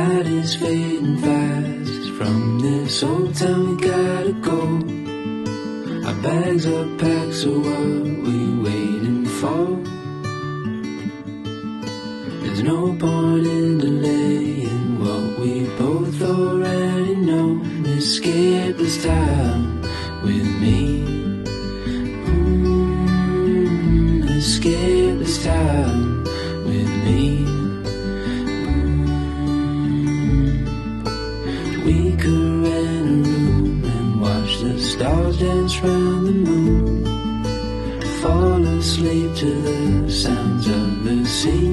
night is fading fast. From this old town we gotta go. Our bags are packed, so what we waiting for? There's no point in delaying what we both already know. Escape this time with me. Escape this time with me. We could rent a room and watch the stars dance round the moon. Fall asleep to the sounds of the sea.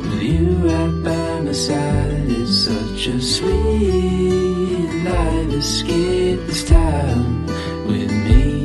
With you right by my side, it's such a sweet life. Escape this time with me.